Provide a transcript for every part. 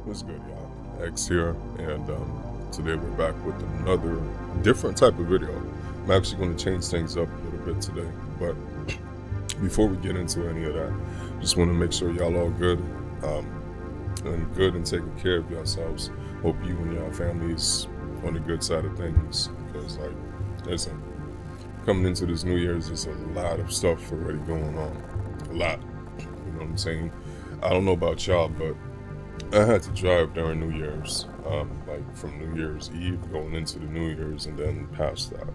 What's good, y'all? X here, and today we're back with another different type of video. I'm actually going to change things up a little bit today, but before we get into any of that, just want to make sure y'all all good, and taking care of yourselves. Hope you and your families on the good side of things, because listen, coming into this New Year's, there's a lot of stuff already going on, a lot. You know what I'm saying? I don't know about y'all, but I had to drive during New Year's, from New Year's Eve going into the New Year's and then past that.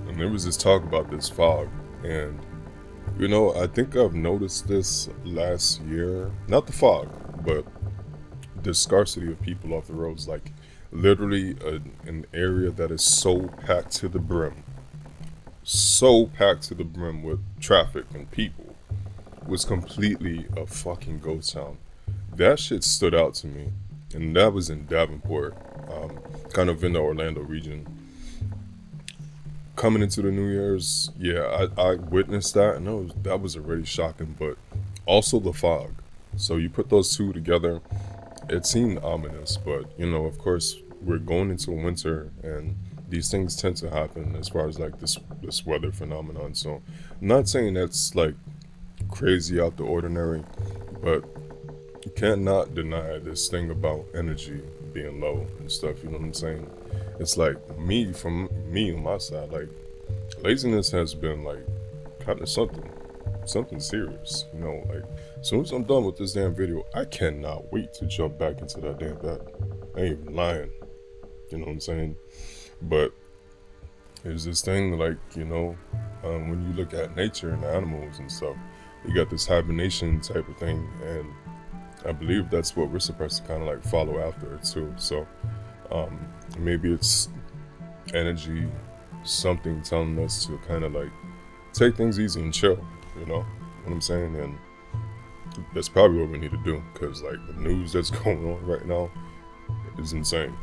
And there was this talk about this fog, and I think I've noticed this last year, not the fog, but the scarcity of people off the roads, like literally an area that is so packed to the brim with traffic and people, was completely a fucking ghost town. That shit stood out to me, and that was in Davenport, kind of in the Orlando region. Coming into the New Year's, yeah, I witnessed that, and that was already shocking, but also the fog. So you put those two together, it seemed ominous, but, of course, we're going into winter, and these things tend to happen as far as, this weather phenomenon. So I'm not saying that's, crazy out the ordinary, but you can't not deny this thing about energy being low and stuff, you know what I'm saying? It's from me on my side, laziness has been kind of something serious, as soon as I'm done with this damn video, I cannot wait to jump back into that damn bed. I ain't even lying, you know what I'm saying? But there's this thing when you look at nature and animals and stuff, you got this hibernation type of thing, and I believe that's what we're supposed to kind of follow after it too. So maybe it's energy, something telling us to kind of take things easy and chill, you know what I'm saying? And that's probably what we need to do, because the news that's going on right now is insane.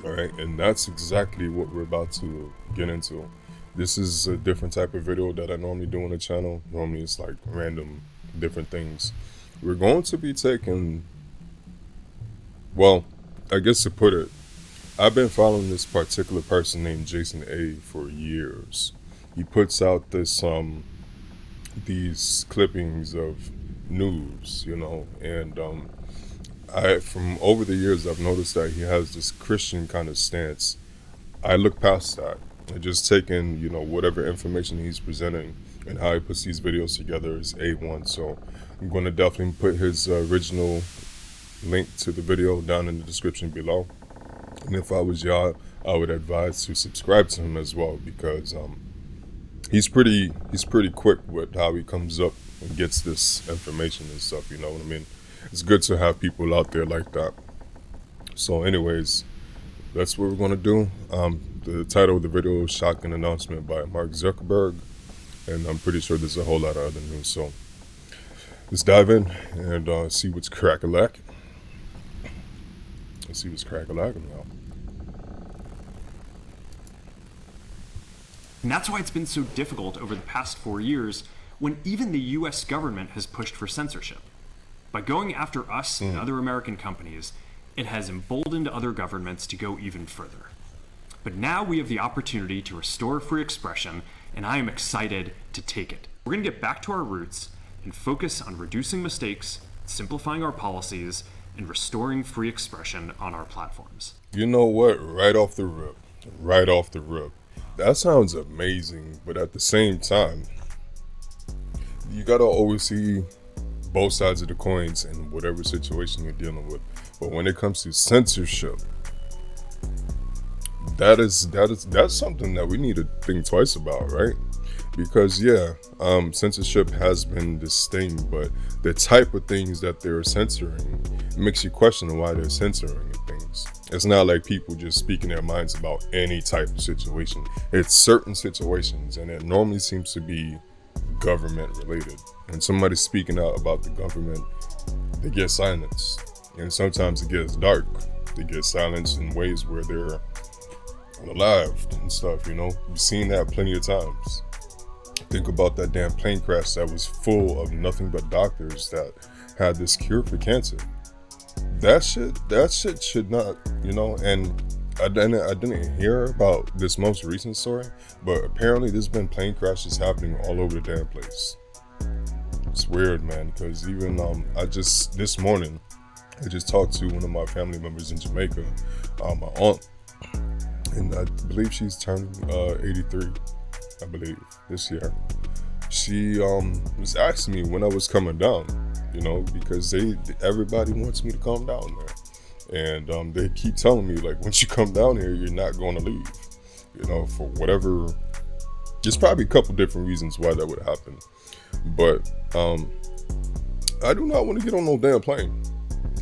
All right, and that's exactly what we're about to get into. This is a different type of video that I normally do on the channel. Normally it's random different things. We're going to be taking, I guess to put it, I've been following this particular person named Jason A for years. He puts out these clippings of news, and from over the years, I've noticed that he has this Christian kind of stance. I look past that and just taking, whatever information he's presenting and how he puts these videos together is A1. So I'm going to definitely put his original link to the video down in the description below. And if I was y'all, I would advise to subscribe to him as well, because he's pretty quick with how he comes up and gets this information and stuff, you know what I mean? It's good to have people out there like that. So anyways, that's what we're going to do. The title of the video is Shocking Announcement by Mark Zuckerberg, and I'm pretty sure there's a whole lot of other news. So let's dive in and see what's crack-a-lacking. Let's see what's crack-a-lacking now. And that's why it's been so difficult over the past 4 years, when even the U.S. government has pushed for censorship. By going after us and other American companies, it has emboldened other governments to go even further. But now we have the opportunity to restore free expression, and I am excited to take it. We're going to get back to our roots and focus on reducing mistakes, simplifying our policies, and restoring free expression on our platforms. You know what? Right off the rip. That sounds amazing, but at the same time, you gotta always see both sides of the coins in whatever situation you're dealing with. But when it comes to censorship, that's something that we need to think twice about, right? Because censorship has been this thing, but the type of things that they're censoring makes you question why they're censoring things. It's not like people just speaking their minds about any type of situation. It's certain situations, and it normally seems to be government related. When somebody's speaking out about the government, they get silenced, and sometimes it gets dark. They get silenced in ways where they're unalived and stuff. We've seen that plenty of times. Think about that damn plane crash that was full of nothing but doctors that had this cure for cancer. That shit should not, and I didn't hear about this most recent story, but apparently there's been plane crashes happening all over the damn place. It's weird, man, because even this morning I just talked to one of my family members in Jamaica, my aunt, and I believe she's turning 83, I believe, this year. She was asking me when I was coming down, because everybody wants me to come down there, and they keep telling me like once you come down here, you're not going to leave, for whatever. There's probably a couple different reasons why that would happen, but I do not want to get on no damn plane.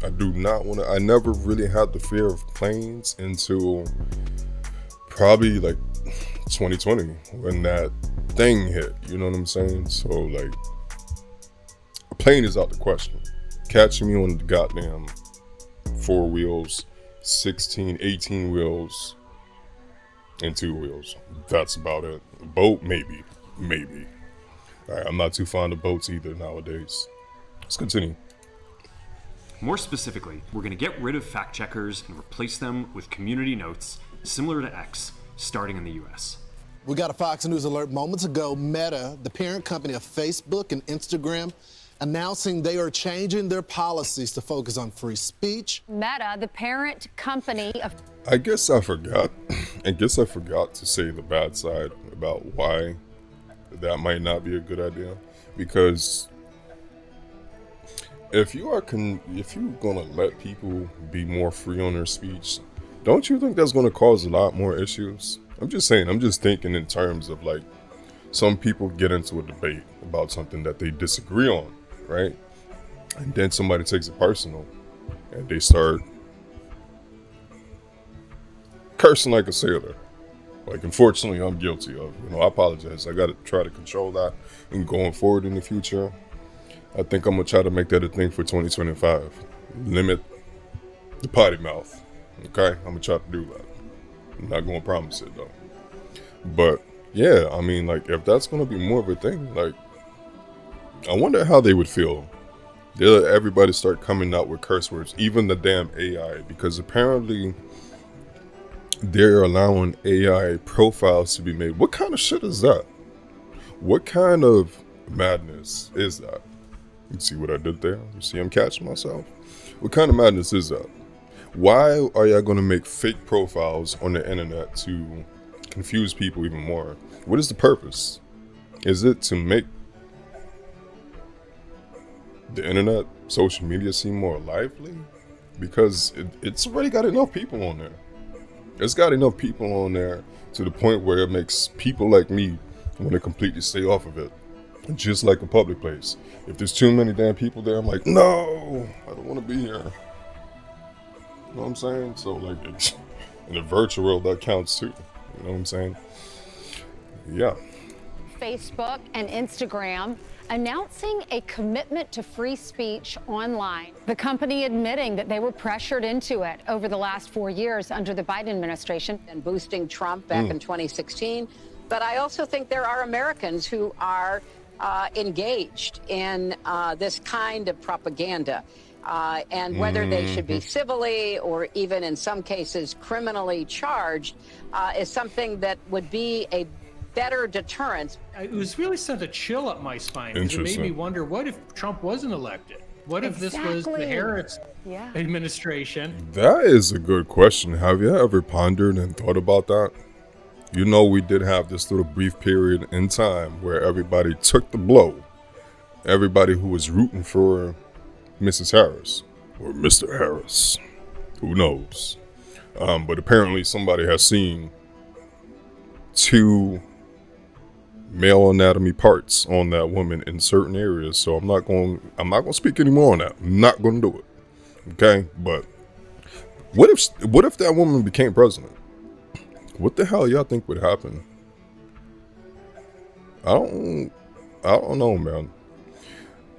I do not want to. I never really had the fear of planes until probably like 2020 when that thing hit. You know what I'm saying? So like, a plane is out the question. Catching me on the goddamn 4 wheels, 16, 18 wheels, and 2 wheels. That's about it. A boat, maybe. All right, I'm not too fond of boats either nowadays. Let's continue. More specifically, we're going to get rid of fact checkers and replace them with community notes similar to X, starting in the US. We got a Fox News alert moments ago. Meta, the parent company of Facebook and Instagram, announcing they are changing their policies to focus on free speech. Meta, the parent company of... I guess I forgot to say the bad side about why that might not be a good idea. Because if you're gonna let people be more free on their speech, don't you think that's gonna cause a lot more issues? I'm just thinking in terms of like, some people get into a debate about something that they disagree on, right? And then somebody takes it personal and they start cursing like a sailor. Like, unfortunately, I'm guilty of. I apologize. I got to try to control that. And going forward in the future, I think I'm going to try to make that a thing for 2025. Limit the potty mouth. Okay? I'm going to try to do that. I'm not going to promise it, though. But, yeah, I mean, like, if that's going to be more of a thing, like, I wonder how they would feel. They'll let everybody start coming out with curse words, even the damn AI, because apparently they're allowing AI profiles to be made. What kind of shit is that? What kind of madness is that? You see what I did there? You see I'm catching myself? What kind of madness is that? Why are y'all going to make fake profiles on the internet to confuse people even more? What is the purpose? Is it to make the internet, social media seem more lively? Because it's already got enough people on there. It's got enough people on there to the point where it makes people like me want to completely stay off of it. Just like a public place. If there's too many damn people there, I'm like, no, I don't want to be here. You know what I'm saying? So like, in the virtual world, that counts too. You know what I'm saying? Yeah. Facebook and Instagram announcing a commitment to free speech online. The company admitting that they were pressured into it over the last 4 years under the Biden administration. And boosting Trump back in 2016. But I also think there are Americans who are engaged in this kind of propaganda. And whether they should be civilly or even in some cases criminally charged is something that would be a better deterrent. It was really sent a chill up my spine because it made me wonder, what if Trump wasn't elected? What if this was the Harris administration? That is a good question. Have you ever pondered and thought about that? We did have this little brief period in time where everybody took the blow. Everybody who was rooting for Mrs. Harris or Mr. Harris, who knows? But apparently somebody has seen 2 male anatomy parts on that woman in certain areas. So I'm not going to speak anymore on that. I'm not going to do it. Okay? But what if that woman became president? What the hell y'all think would happen? I don't know, man.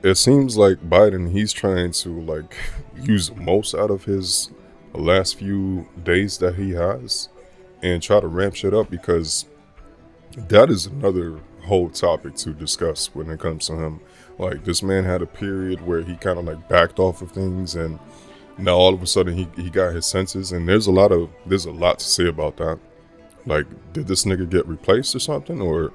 It seems like Biden, he's trying to like use the most out of his last few days that he has and try to ramp shit up, because that is another whole topic to discuss when it comes to him. Like, this man had a period where he kind of like backed off of things, and Now all of a sudden he got his senses, and there's a lot to say about that. Like, did this nigga get replaced or something, or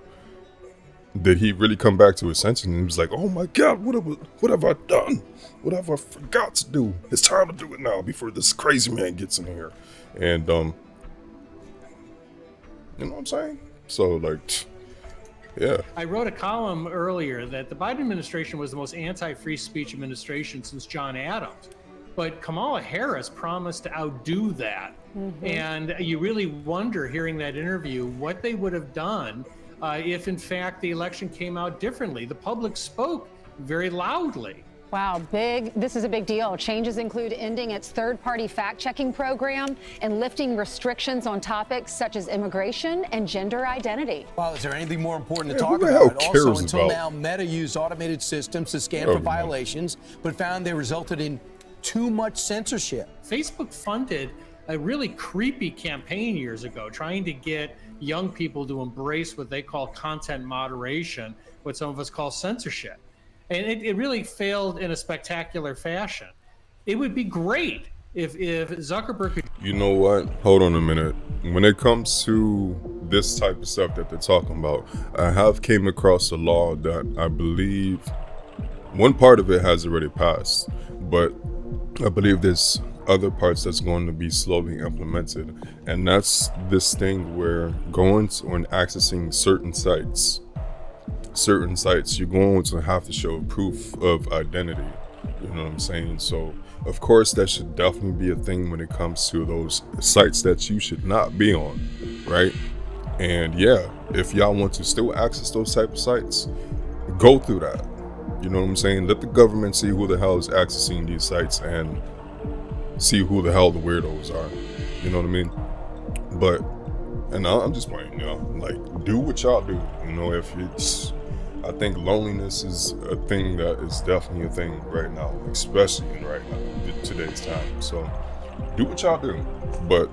did he really come back to his senses and he was like, oh my God, what have I done? What have I forgot to do? It's time to do it now before this crazy man gets in here. And you know what I'm saying? So like, yeah. I wrote a column earlier that the Biden administration was the most anti-free speech administration since John Adams. But Kamala Harris promised to outdo that. And you really wonder, hearing that interview, what they would have done if, in fact, the election came out differently. The public spoke very loudly. Wow, this is a big deal. Changes include ending its third-party fact-checking program and lifting restrictions on topics such as immigration and gender identity. Well, is there anything more important to talk about? Also, until now, Meta used automated systems to scan for violations, but found they resulted in too much censorship. Facebook funded a really creepy campaign years ago, trying to get young people to embrace what they call content moderation, what some of us call censorship. And it really failed in a spectacular fashion. It would be great if Zuckerberg could... You know what? Hold on a minute. When it comes to this type of stuff that they're talking about, I have came across a law that I believe one part of it has already passed, but I believe there's other parts that's going to be slowly implemented. And that's this thing where going to and accessing certain sites, you're going to have to show proof of identity. You know what I'm saying? So of course that should definitely be a thing when it comes to those sites that you should not be on, right? And yeah, if y'all want to still access those type of sites, go through that. You know what I'm saying? Let the government see who the hell is accessing these sites and see who the hell the weirdos are. You know what I mean? But, and I'm just playing, you know, like, do what y'all do. You know, if it's, I think loneliness is a thing that is definitely a thing right now, especially in right now, today's time. So do what y'all do. But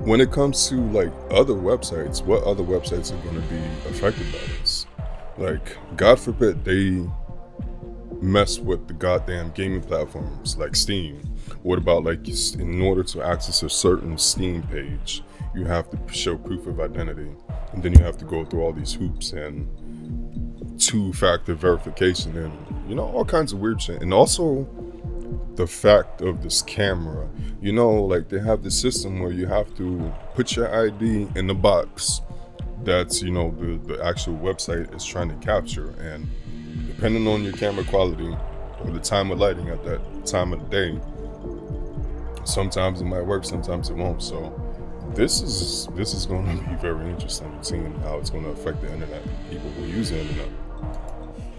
when it comes to like other websites, what other websites are going to be affected by this? Like, God forbid they mess with the goddamn gaming platforms like Steam. What about, like, in order to access a certain Steam page, you have to show proof of identity, and then you have to go through all these hoops and two-factor verification and, you know, all kinds of weird shit. And also the fact of this camera, you know, like they have this system where you have to put your ID in the box that's, you know, the actual website is trying to capture, and depending on your camera quality or the time of lighting at that time of the day, sometimes it might work, sometimes it won't. So this is going to be very interesting, seeing how it's going to affect the internet, people who use the internet.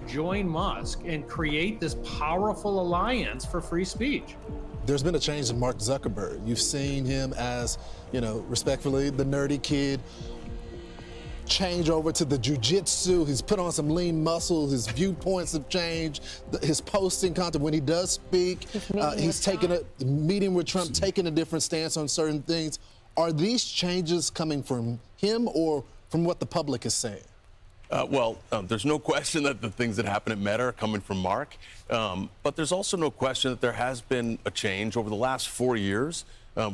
Join Musk and create this powerful alliance for free speech. There's been a change in Mark Zuckerberg. You've seen him as, you know, respectfully, the nerdy kid, change over to the jiu-jitsu. He's put on some lean muscles. His viewpoints have changed. His posting content, when he does speak, he's taking a meeting with Trump, taking a different stance on certain things. Are these changes coming from him or from what the public is saying? There's no question that the things that happen at Meta are coming from Mark, but there's also no question that there has been a change over the last 4 years.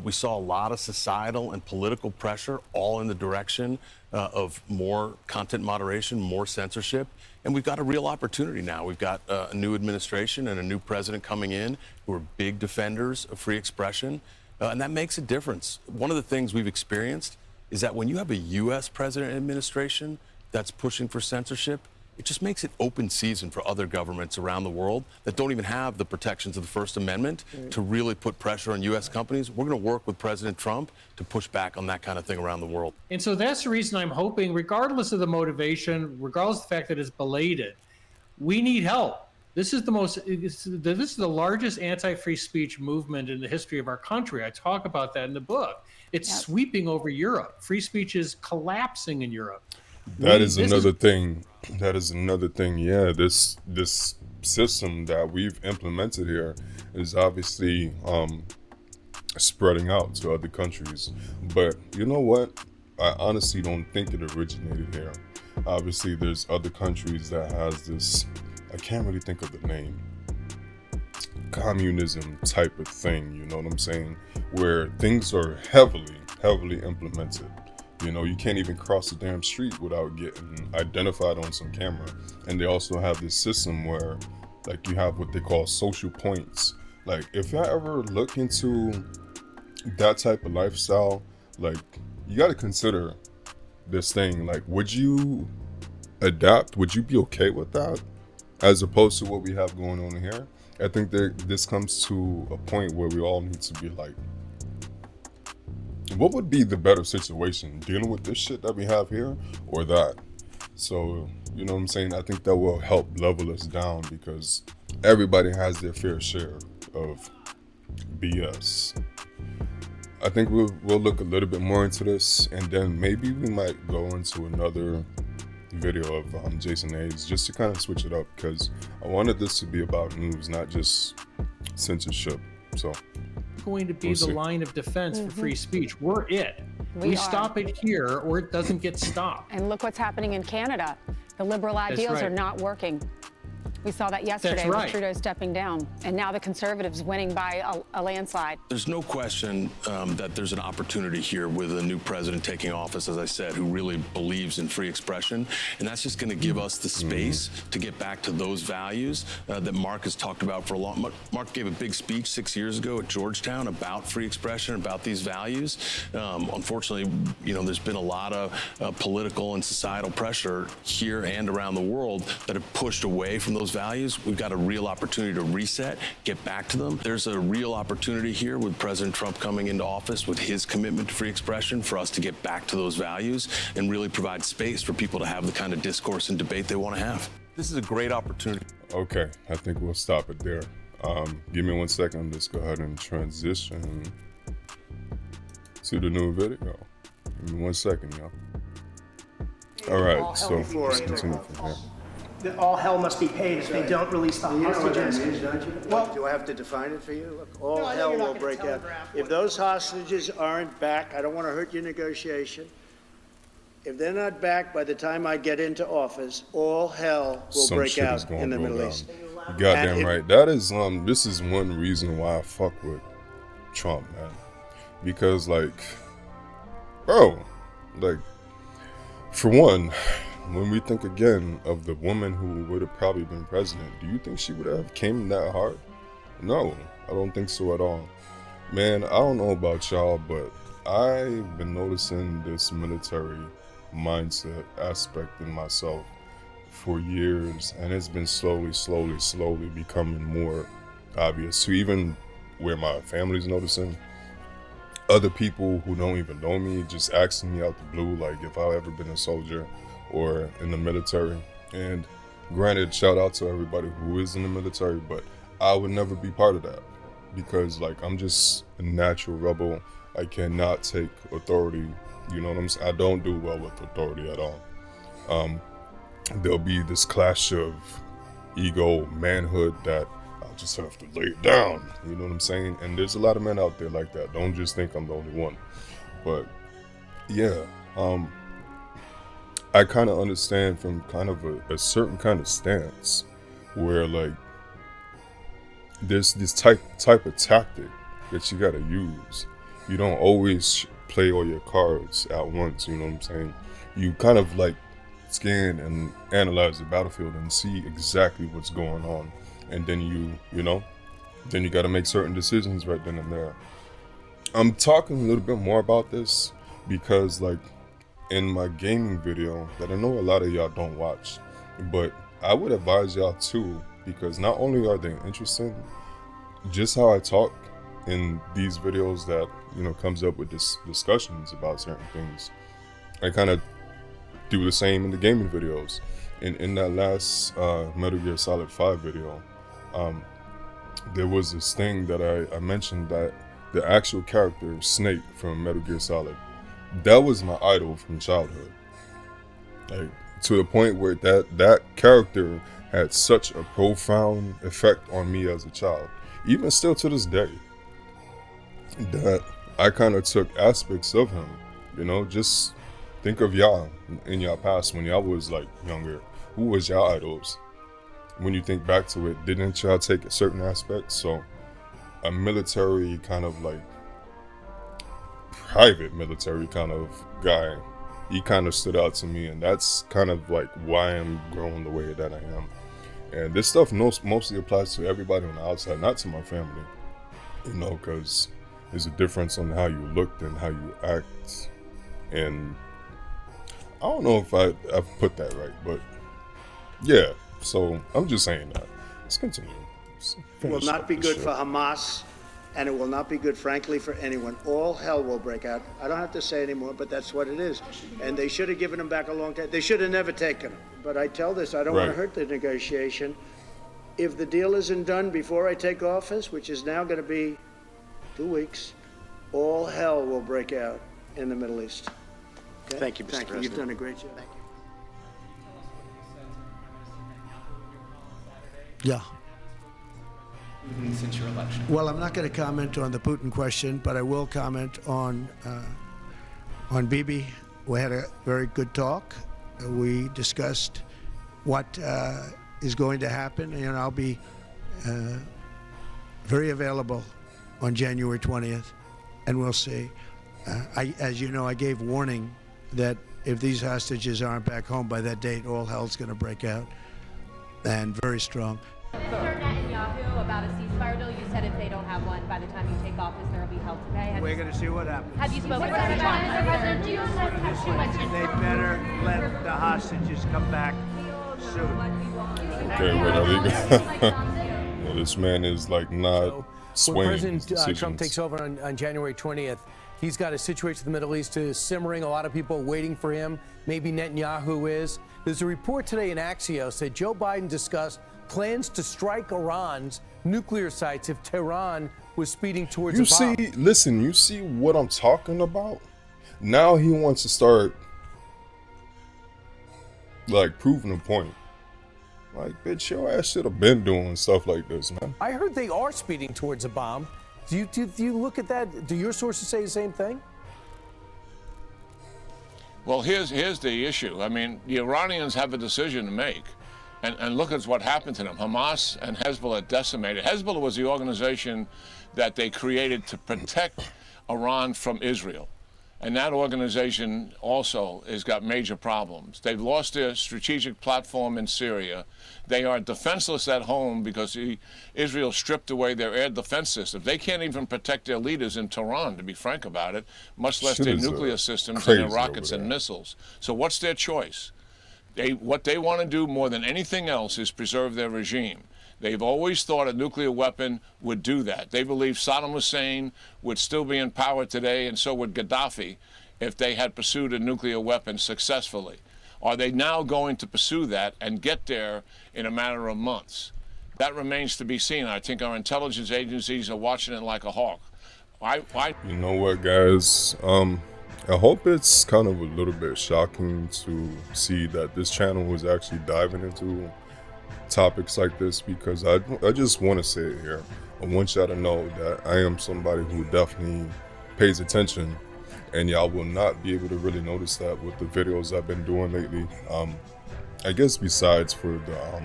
We saw a lot of societal and political pressure all in the direction of more content moderation, more censorship, and we've got a real opportunity now. We've got a new administration and a new president coming in who are big defenders of free expression, and that makes a difference. One of the things we've experienced is that when you have a U.S. president and administration that's pushing for censorship, it just makes it open season for other governments around the world that don't even have the protections of the First Amendment to really put pressure on U.S. companies. We're going to work with President Trump to push back on that kind of thing around the world. And so that's the reason I'm hoping, regardless of the motivation, regardless of the fact that it's belated, we need help. This is the largest anti-free speech movement in the history of our country. I talk about that in the book. It's sweeping over Europe. Free speech is collapsing in Europe. That is another thing. Yeah, this system that we've implemented here is obviously spreading out to other countries. But you know what? I honestly don't think it originated here. Obviously, there's other countries that has this. I can't really think of the name. communism type of thing, you know what I'm saying? Where things are heavily implemented. You know, you can't even cross the damn street without getting identified on some camera. And they also have this system where, like, you have what they call social points. Like, if I ever look into that type of lifestyle, like, you got to consider this thing. Like, would you adapt? Would you be okay with that? As opposed to what we have going on here? I think that this comes to a point where we all need to be like, what would be the better situation, dealing with this shit that we have here or that? So, you know what I'm saying? I think that will help level us down, because everybody has their fair share of BS. I think we'll look a little bit more into this, and then maybe we might go into another video of Jason Hayes, just to kind of switch it up, because I wanted this to be about news, not just censorship. So going to be the line of defense for free speech. We're it. We stop it here, or it doesn't get stopped. And look what's happening in Canada. The liberal ideals are not working. We saw that yesterday with Trudeau stepping down, and now the Conservatives winning by a landslide. There's no question that there's an opportunity here with a new president taking office, as I said, who really believes in free expression. And that's just going to give us the space to get back to those values that Mark has talked about for a long. Mark gave a big speech 6 years ago at Georgetown about free expression, about these values. Unfortunately, you know, there's been a lot of political and societal pressure here and around the world that have pushed away from those values. We've got a real opportunity to reset, get back to them. There's a real opportunity here with President Trump coming into office with his commitment to free expression for us to get back to those values and really provide space for people to have the kind of discourse and debate they want to have. This is a great opportunity. Okay, I think we'll stop it there. Give me 1 second. Let's go ahead and transition to the new video. Give me 1 second, y'all. All right, so let's continue from here. That all hell must be paid if they don't release the hostages. You know what that means, don't you? Well, do I have to define it for you? Look, all hell will break out. If those hostages aren't back, I don't want to hurt your negotiation. If they're not back by the time I get into office, all hell will break out in the Middle East. Goddamn right. That is this is one reason why I fuck with Trump, man. Because, like, bro, like, for one, when we think again of the woman who would have probably been president, do you think she would have came that hard? No, I don't think so at all. Man, I don't know about y'all, but I've been noticing this military mindset aspect in myself for years, and it's been slowly becoming more obvious to even where my family's noticing. Other people who don't even know me just asking me out the blue, like, if I've ever been a soldier or in the military. And granted, shout out to everybody who is in the military, but I would never be part of that, because, like, I'm just a natural rebel. I cannot take authority, you know what I'm saying? I don't do well with authority at all. There'll be this clash of ego, manhood, that I'll just have to lay it down, you know what I'm saying? And there's a lot of men out there like that. Don't just think I'm the only one. But yeah, I kind of understand from kind of a certain kind of stance where, like, there's this type of tactic that you gotta use. You don't always play all your cards at once, you know what I'm saying? You kind of, like, scan and analyze the battlefield and see exactly what's going on. And then then you gotta make certain decisions right then and there. I'm talking a little bit more about this because, like, in my gaming video that I know a lot of y'all don't watch, but I would advise y'all too, because not only are they interesting, just how I talk in these videos that, you know, comes up with this discussions about certain things, I kind of do the same in the gaming videos. In that last Metal Gear Solid 5 video, there was this thing that I mentioned, that the actual character Snake from Metal Gear Solid, that was my idol from childhood. Like, to the point where that character had such a profound effect on me as a child, even still to this day, that I kind of took aspects of him. You know, just think of y'all in y'all past when y'all was, like, younger. Who was y'all idols? when you think back to it, didn't y'all take certain aspects? So a military kind of like private military kind of guy, he kind of stood out to me, and that's kind of like why I'm growing the way that I am. And this stuff mostly applies to everybody on the outside, not to my family, you know, because there's a difference on how you look and how you act. And I don't know if I've put that right, but yeah, so I'm just saying that. Let's continue. It will not be good for Hamas, and it will not be good, frankly, for anyone. All hell will break out. I don't have to say anymore, but that's what it is. And they should have given him back a long time. They should have never taken him. But I tell this, I don't want to hurt the negotiation. If the deal isn't done before I take office, which is now going to be 2 weeks, all hell will break out in the Middle East. Okay? Thank you, Mr. Thank you. President. You've done a great job. Thank you. Yeah. Since your election. Well, I'm not going to comment on the Putin question, but I will comment on Bibi. We had a very good talk. We discussed what is going to happen, and I'll be very available on January 20th, and we'll see. As you know, I gave warning that if these hostages aren't back home by that date, all hell's going to break out, and very strong. Mr. Netanyahu, about a ceasefire deal, you said if they don't have one by the time you take office, there will be hell today. We're going to see what happens. Have you spoken with President? Do you have too much? They better let the hostages come back soon. Okay, what are they? Well, this man is like not swaying. When President decisions. Trump takes over on January 20th, he's got a situation in the Middle East to simmering. A lot of people waiting for him. Maybe Netanyahu is. There's a report today in Axios that Joe Biden discussed plans to strike Iran's nuclear sites if Tehran was speeding towards a bomb. You see what I'm talking about? Now he wants to start like proving a point. Like, bitch, your ass should have been doing stuff like this, man. I heard they are speeding towards a bomb. Do you look at that? Do your sources say the same thing? Well, here's the issue. I mean, the Iranians have a decision to make. And look at what happened to them. Hamas and Hezbollah decimated. Hezbollah was the organization that they created to protect Iran from Israel. And that organization also has got major problems. They've lost their strategic platform in Syria. They are defenseless at home because Israel stripped away their air defense system. They can't even protect their leaders in Tehran, to be frank about it, much less their nuclear systems and their rockets and missiles. So what's their choice? What they want to do more than anything else is preserve their regime. They've always thought a nuclear weapon would do that. They believe Saddam Hussein would still be in power today, and so would Gaddafi, if they had pursued a nuclear weapon successfully. Are they now going to pursue that and get there in a matter of months? That remains to be seen. I think our intelligence agencies are watching it like a hawk. You know what, guys? I hope it's kind of a little bit shocking to see that this channel is actually diving into topics like this, because I just want to say it here. I want y'all to know that I am somebody who definitely pays attention, and y'all will not be able to really notice that with the videos I've been doing lately. I guess besides for the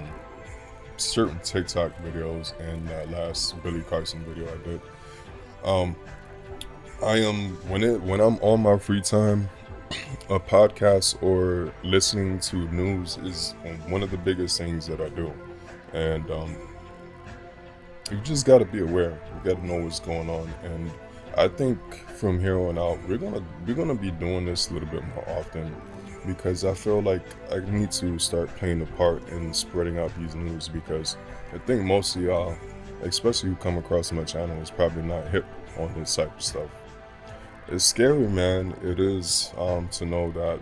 certain TikTok videos and that last Billy Carson video I did. I am, when I'm on my free time, a podcast or listening to news is one of the biggest things that I do. And you just got to be aware. You got to know what's going on. And I think from here on out, we're gonna be doing this a little bit more often, because I feel like I need to start playing a part in spreading out these news, because I think most of y'all, especially who come across my channel, is probably not hip on this type of stuff. It's scary, man. It is, to know that,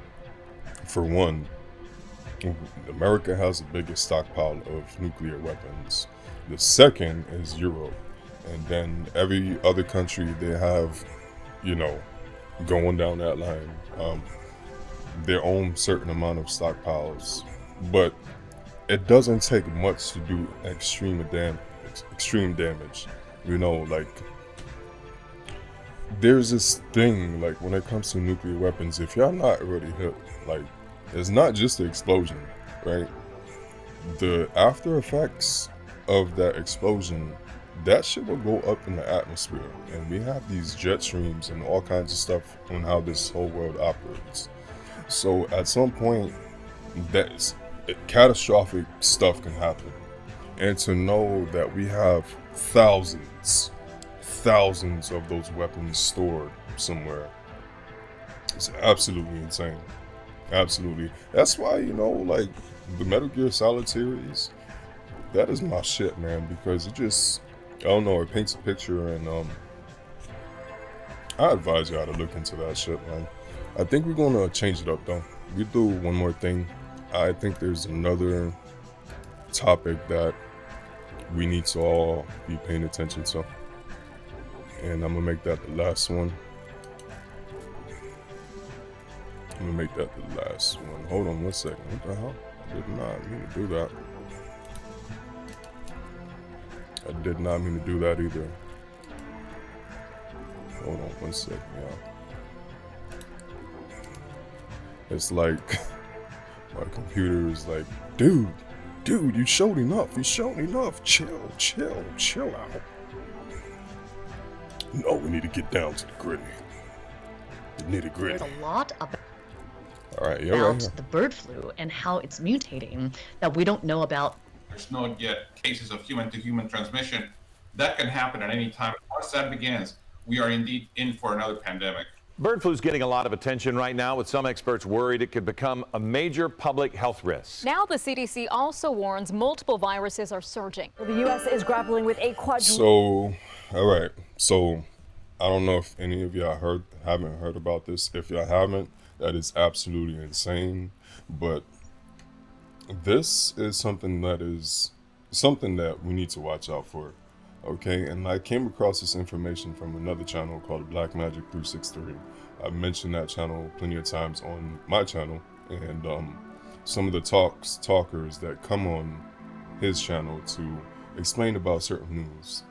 for one, America has the biggest stockpile of nuclear weapons. The second is Europe. And then every other country, they have, you know, going down that line, their own certain amount of stockpiles. But it doesn't take much to do extreme damage. You know, like, there's this thing, like, when it comes to nuclear weapons, if y'all not already hip, like, it's not just the explosion, right? the after effects of that explosion, that shit will go up in the atmosphere. And we have these jet streams and all kinds of stuff on how this whole world operates. So at some point, that's catastrophic stuff can happen. And to know that we have thousands of those weapons stored somewhere, it's absolutely insane. Absolutely. That's why, like the Metal Gear Solid series, that is my shit, man, because it just, I don't know, it paints a picture, and I advise y'all to look into that shit, man. I think we're gonna change it up though. We do one more thing. I think there's another topic that we need to all be paying attention to, and I'm gonna make that the last one. Hold on one second. What the hell? I did not mean to do that. I did not mean to do that either. Hold on one second, y'all. It's like my computer is like, dude, you showed enough. Chill out. No, we need to get down to the gritty. The nitty gritty. There's a lot about the bird flu and how it's mutating that we don't know about. There's no yet cases of human-to-human transmission. That can happen at any time. Once that begins, we are indeed in for another pandemic. Bird flu is getting a lot of attention right now, with some experts worried it could become a major public health risk. Now the CDC also warns multiple viruses are surging. The U.S. is grappling with a So, all right. So, I don't know if any of y'all haven't heard about this. If y'all haven't, that is absolutely insane. But this is something that we need to watch out for. Okay, and I came across this information from another channel called Black Magic 363. I've mentioned that channel plenty of times on my channel, and some of the talkers that come on his channel to explain about certain news.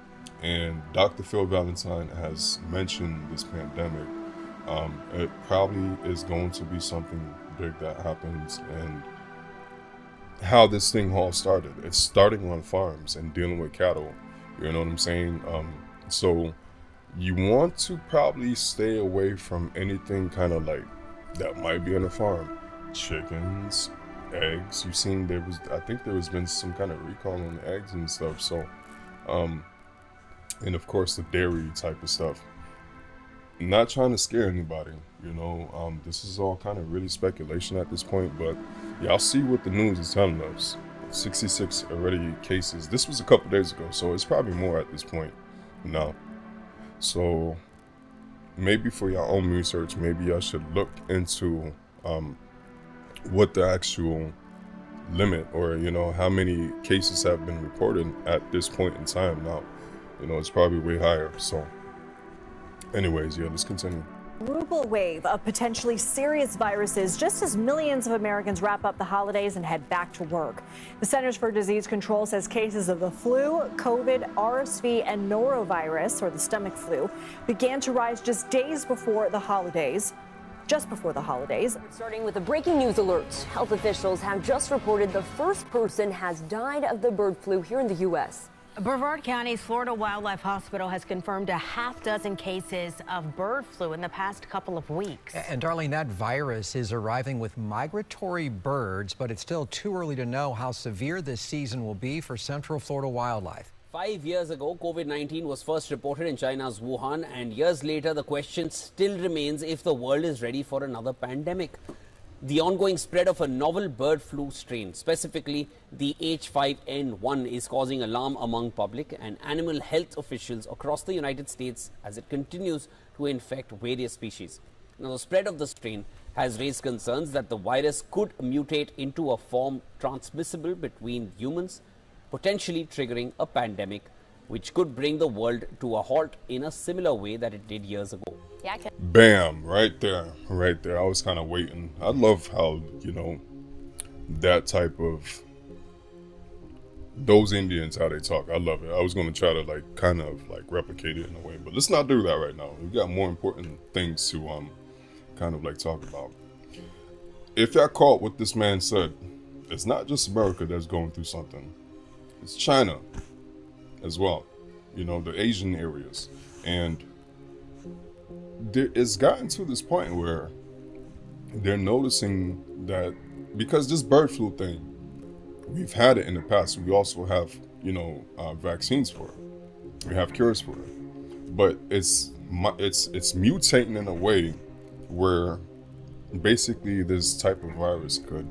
And Dr. Phil Valentine has mentioned this pandemic. It probably is going to be something big that happens, and how this thing all started. It's starting on farms and dealing with cattle. You know what I'm saying? So you want to probably stay away from anything kind of like that might be on a farm. Chickens, eggs. You've seen I think there has been some kind of recall on eggs and stuff. So, and of course the dairy type of stuff. I'm not trying to scare anybody, this is all kind of really speculation at this point, but y'all see what the news is telling us. 66 already cases. This was a couple days ago, so it's probably more at this point now. So maybe for your own research, maybe y'all should look into what the actual limit, or how many cases have been reported at this point in time now. It's probably way higher. So anyways, let's continue. Quadruple wave of potentially serious viruses just as millions of Americans wrap up the holidays and head back to work. The Centers for Disease Control says cases of the flu, COVID, RSV, and norovirus, or the stomach flu, began to rise just days before the holidays. Starting with a breaking news alert. Health officials have just reported the first person has died of the bird flu here in the U.S. Brevard County's Florida Wildlife Hospital has confirmed a half-dozen cases of bird flu in the past couple of weeks. And Darlene, that virus is arriving with migratory birds, but it's still too early to know how severe this season will be for Central Florida wildlife. 5 years ago, COVID-19 was first reported in China's Wuhan, and years later, the question still remains if the world is ready for another pandemic. The ongoing spread of a novel bird flu strain, specifically the H5N1, is causing alarm among public and animal health officials across the United States as it continues to infect various species. Now, the spread of the strain has raised concerns that the virus could mutate into a form transmissible between humans, potentially triggering a pandemic, which could bring the world to a halt in a similar way that it did years ago. Bam, right there. I was kind of waiting. I love how, that type of, those Indians, how they talk. I love it. I was going to try to kind of replicate it in a way, but let's not do that right now. We've got more important things to kind of talk about. If y'all caught what this man said, it's not just America that's going through something. It's China as well, you know, the Asian areas. And it's gotten to this point where they're noticing that because this bird flu thing, we've had it in the past. We also have, you know, vaccines for it. We have cures for it. But it's mutating in a way where basically this type of virus could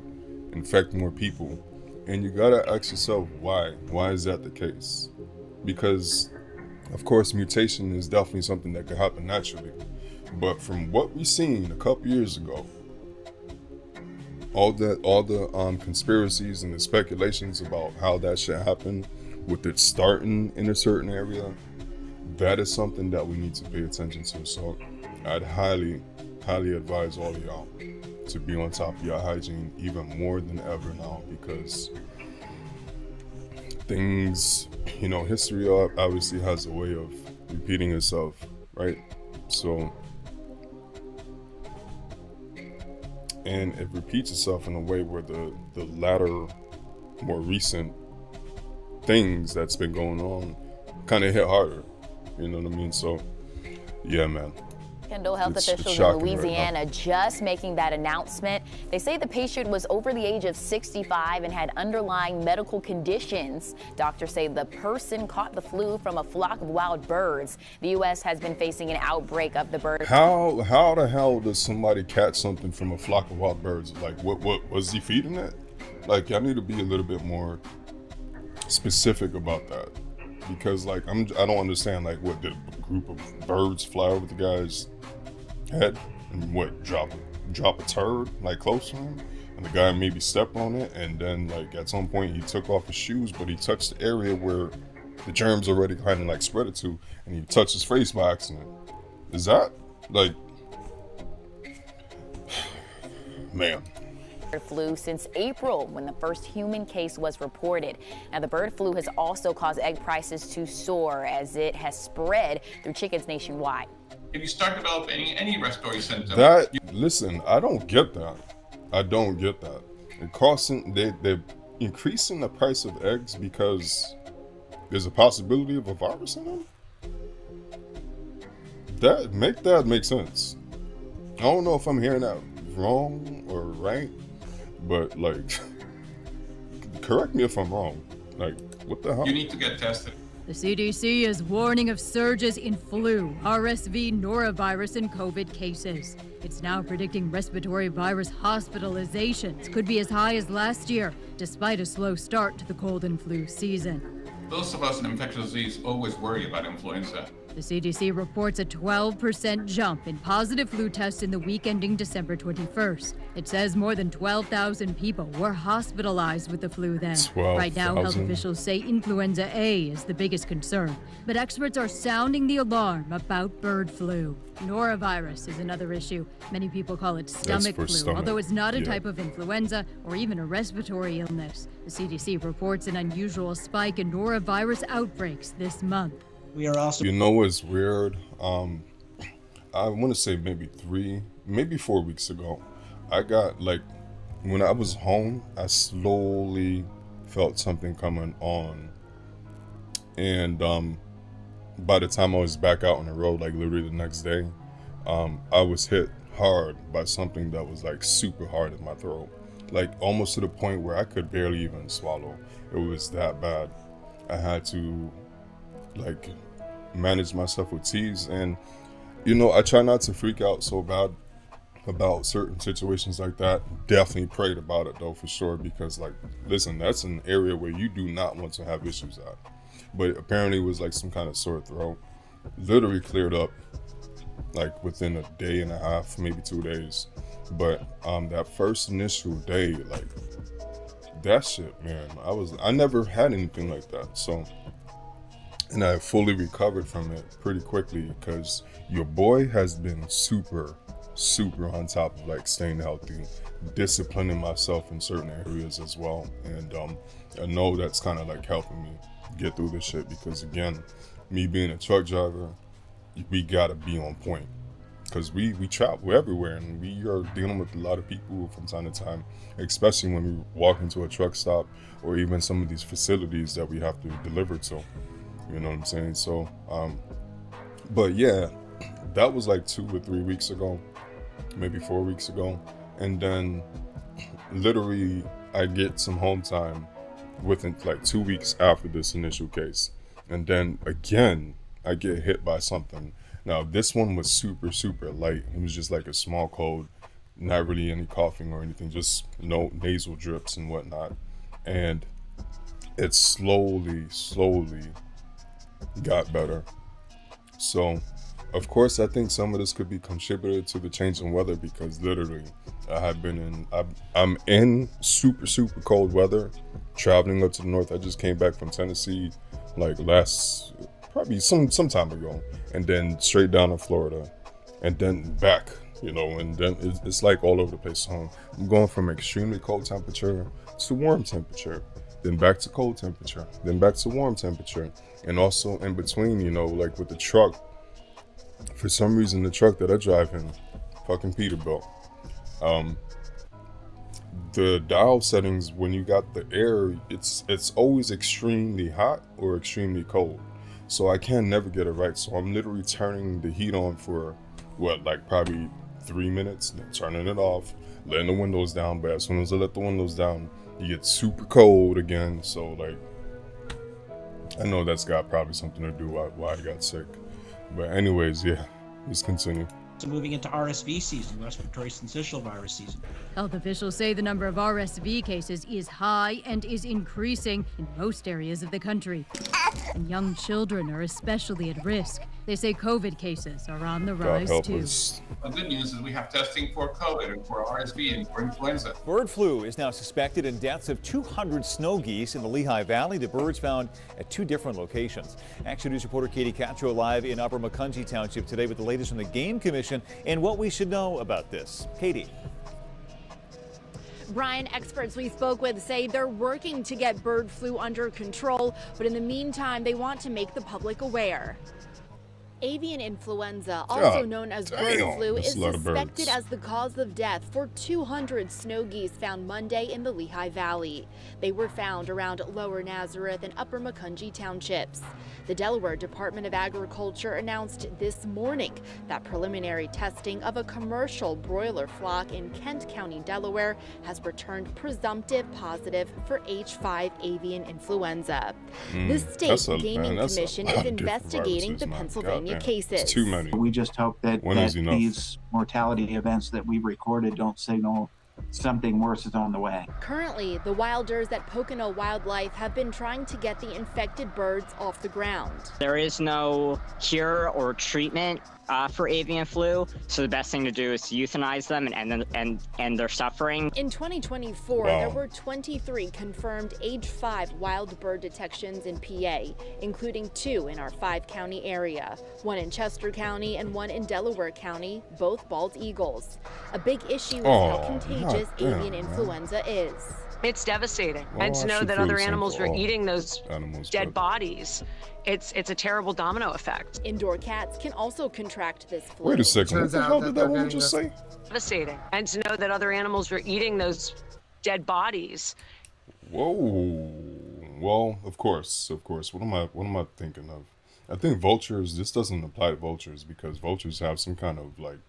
infect more people. And you gotta ask yourself why. Why is that the case? Because of course mutation is definitely something that could happen naturally. But from what we seen a couple years ago, all the conspiracies and the speculations about how that should happen with it starting in a certain area, that is something that we need to pay attention to. So I'd highly advise all of y'all to be on top of your hygiene even more than ever now, because things, you know, history obviously has a way of repeating itself, right? So, and it repeats itself in a way where the latter, more recent things that's been going on kind of hit harder, you know what I mean? So, yeah, man. Kendall, health It's officials in shocking right Louisiana just making that announcement. They say the patient was over the age of 65 and had underlying medical conditions. Doctors say the person caught the flu from a flock of wild birds. The U.S. has been facing an outbreak of the bird. How the hell does somebody catch something from a flock of wild birds? Like, what was he feeding it? Like, I need to be a little bit more specific about that, because like I don't understand. Like, what, did a group of birds fly over the guy's head and what, drop a turd like close to him, and the guy maybe stepped on it, and then like at some point he took off his shoes, but he touched the area where the germs already kind of like spread it to, and he touched his face by accident? Is that like, man? Bird flu since April, when the first human case was reported. Now, the bird flu has also caused egg prices to soar as it has spread through chickens nationwide. If you start developing any respiratory symptoms, Listen, I don't get that. I don't get that. They're increasing the price of eggs because there's a possibility of a virus in them? That make sense. I don't know if I'm hearing that wrong or right, but like, correct me if I'm wrong. Like, what the hell? you need to get tested. The CDC is warning of surges in flu, RSV, norovirus, and COVID cases. It's now predicting respiratory virus hospitalizations could be as high as last year, despite a slow start to the cold and flu season. Those of us in infectious disease always worry about influenza. The CDC reports a 12% jump in positive flu tests in the week ending December 21st. It says more than 12,000 people were hospitalized with the flu then. 12,000. Right now, health officials say influenza A is the biggest concern, but experts are sounding the alarm about bird flu. Norovirus is another issue. Many people call it stomach flu, stomach. although it's not a Yeah. type of influenza or even a respiratory illness. The CDC reports an unusual spike in norovirus outbreaks this month. We are also. You know what's weird? I want to say maybe 4 weeks ago, I got like, when I was home, I slowly felt something coming on, and by the time I was back out on the road, like literally the next day, I was hit hard by something that was like super hard in my throat, like almost to the point where I could barely even swallow. It was that bad. I had to like manage myself with teas, and you know, I try not to freak out so bad about certain situations like that. Definitely prayed about it though, for sure, because like, listen, that's an area where you do not want to have issues at. But apparently it was like some kind of sore throat. Literally cleared up like within a day and a half, maybe 2 days. But that first initial day, like that shit, man, I never had anything like that. So, and I fully recovered from it pretty quickly, because your boy has been super on top of like staying healthy, disciplining myself in certain areas as well. And I know that's kind of like helping me get through this shit, because again, me being a truck driver, we gotta be on point. because we travel everywhere and we are dealing with a lot of people from time to time, especially when we walk into a truck stop or even some of these facilities that we have to deliver to. You know what I'm saying? So, but yeah, that was like 2 or 3 weeks ago, maybe 4 weeks ago. And then literally I get some home time within like 2 weeks after this initial case. And then again, I get hit by something. Now, this one was super, super light. It was just like a small cold, not really any coughing or anything, just nasal drips and whatnot. And it slowly got better. So, of course, I think some of this could be contributed to the change in weather because literally I'm in super, super cold weather, traveling up to the north. I just came back from Tennessee like probably some time ago, and then straight down to Florida, and then back, and then it's like all over the place. So I'm going from extremely cold temperature to warm temperature, then back to cold temperature, then back to warm temperature, and also in between, like with the truck. For some reason, the truck that I drive in, fucking Peterbilt, the dial settings, when you got the air, it's always extremely hot or extremely cold. So I can never get it right. So I'm literally turning the heat on for probably 3 minutes, then turning it off, letting the windows down. But as soon as I let the windows down, you get super cold again. So I know that's got probably something to do why I got sick. But anyways, yeah, let's continue. So moving into RSV season, respiratory syncytial virus season. Health officials say the number of RSV cases is high and is increasing in most areas of the country. And young children are especially at risk. They say COVID cases are on the rise too. The good news is we have testing for COVID and for RSV and for influenza. Bird flu is now suspected in deaths of 200 snow geese in the Lehigh Valley. The birds found at 2 different locations. Action News reporter Katie Castro live in Upper Macungie Township today with the latest from the Game Commission and what we should know about this. Katie. Brian, experts we spoke with say they're working to get bird flu under control, but in the meantime, they want to make the public aware. Avian influenza, also known as bird flu, is suspected as the cause of death for 200 snow geese found Monday in the Lehigh Valley. They were found around Lower Nazareth and Upper Macungie townships. The Delaware Department of Agriculture announced this morning that preliminary testing of a commercial broiler flock in Kent County, Delaware, has returned presumptive positive for H5 avian influenza. The state gaming commission is investigating the Pennsylvania cases. It's too many. We just hope that these mortality events that we recorded don't signal something worse is on the way. Currently, the wilders at Pocono Wildlife have been trying to get the infected birds off the ground. There is no cure or treatment for avian flu, so the best thing to do is to euthanize them and end their suffering. In 2024, there were 23 confirmed age 5 wild bird detections in PA, including 2 in our 5-county area, 1 in Chester County and 1 in Delaware County, both bald eagles. A big issue is how contagious avian influenza is. It's devastating. And to know that other animals are eating those dead bodies, it's a terrible domino effect. Indoor cats can also contract this flu. Wait a second, what the hell did that woman just say? Devastating. And to know that other animals are eating those dead bodies. Whoa. Well, of course. What am I thinking of? I think vultures, this doesn't apply to vultures because vultures have some kind of like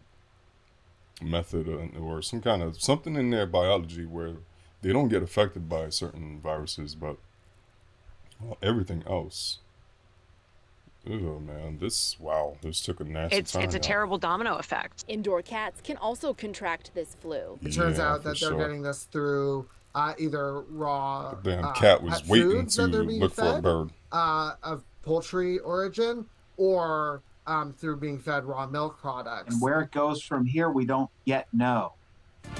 method or some kind of something in their biology where they don't get affected by certain viruses, but everything else. Oh man, this took a nasty time. It's a terrible domino effect. Indoor cats can also contract this flu. It turns out that they're getting this through either raw the damn cat was waiting to look for a bird of poultry origin or through being fed raw milk products. And where it goes from here, we don't yet know.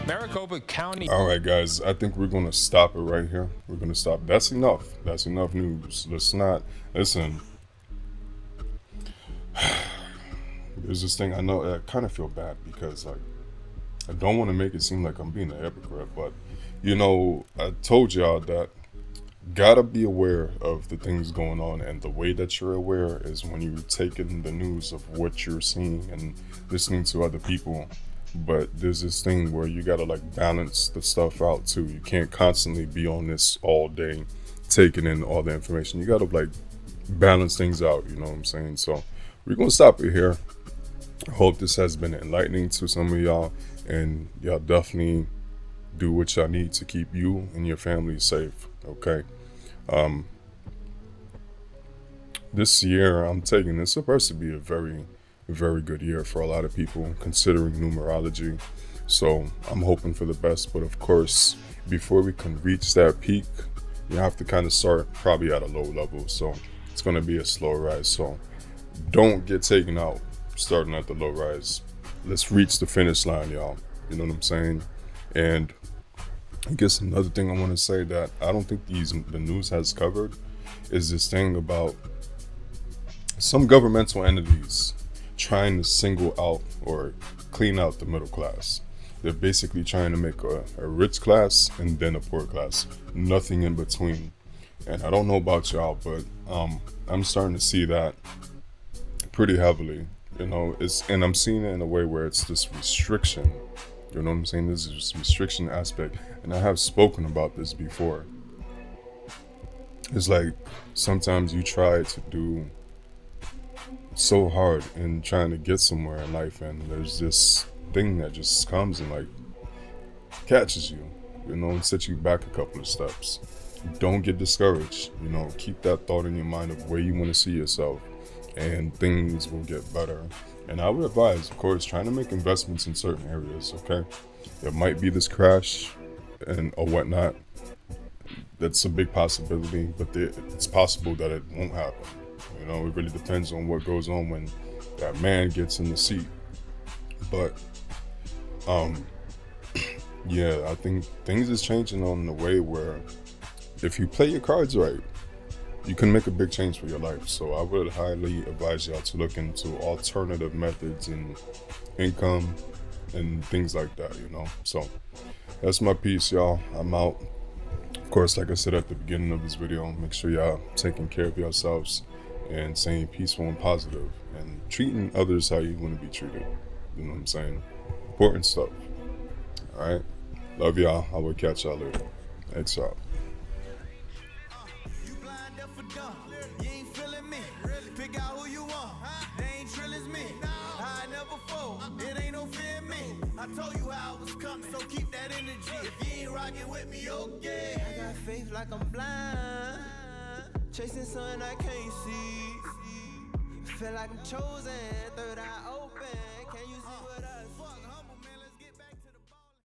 Maricopa County. All right, guys, I think we're going to stop it right here. We're going to stop. That's enough. That's enough news. Listen. There's this thing, I know, I kind of feel bad because I don't want to make it seem like I'm being a hypocrite, but I told y'all that gotta be aware of the things going on, and the way that you're aware is when you take in the news of what you're seeing and listening to other people. But there's this thing where you gotta like balance the stuff out too. You can't constantly be on this all day taking in all the information. You gotta like balance things out, you know what I'm saying? So we're gonna stop it here. I hope this has been enlightening to some of y'all, and y'all definitely do what y'all need to keep you and your family safe, okay? This year I'm taking this supposed to be a very, very good year for a lot of people considering numerology. So I'm hoping for the best, but of course, before we can reach that peak, you have to kind of start probably at a low level. So it's gonna be a slow rise. So don't get taken out starting at the low rise. Let's reach the finish line, y'all. You know what I'm saying? And I guess another thing I want to say that I don't think the news has covered is this thing about some governmental entities trying to single out or clean out the middle class. They're basically trying to make a rich class and then a poor class, nothing in between. And I don't know about y'all, but I'm starting to see that pretty heavily. You know, and I'm seeing it in a way where it's this restriction. You know what I'm saying? This is this restriction aspect, and I have spoken about this before. It's like sometimes you try to do so hard in trying to get somewhere in life, and there's this thing that just comes and like catches you, you know, and sets you back a couple of steps. Don't get discouraged, you know, keep that thought in your mind of where you want to see yourself, and things will get better. And I would advise, of course, trying to make investments in certain areas, okay? There might be this crash or whatnot. That's a big possibility, but it's possible that it won't happen. You know, it really depends on what goes on when that man gets in the seat. But, yeah, I think things is changing on the way where if you play your cards right, you can make a big change for your life. So I would highly advise y'all to look into alternative methods and income and things like that, you know. So that's my piece, y'all. I'm out. Of course, like I said at the beginning of this video, make sure y'all taking care of yourselves and staying peaceful and positive and treating others how you want to be treated. You know what I'm saying? Important stuff. All right. Love y'all. I will catch y'all later. Thanks, y'all. I told you how I was coming, so keep that energy. If you ain't rocking with me, okay. I got faith like I'm blind, chasing something I can't see. Feel like I'm chosen, third eye open. Can you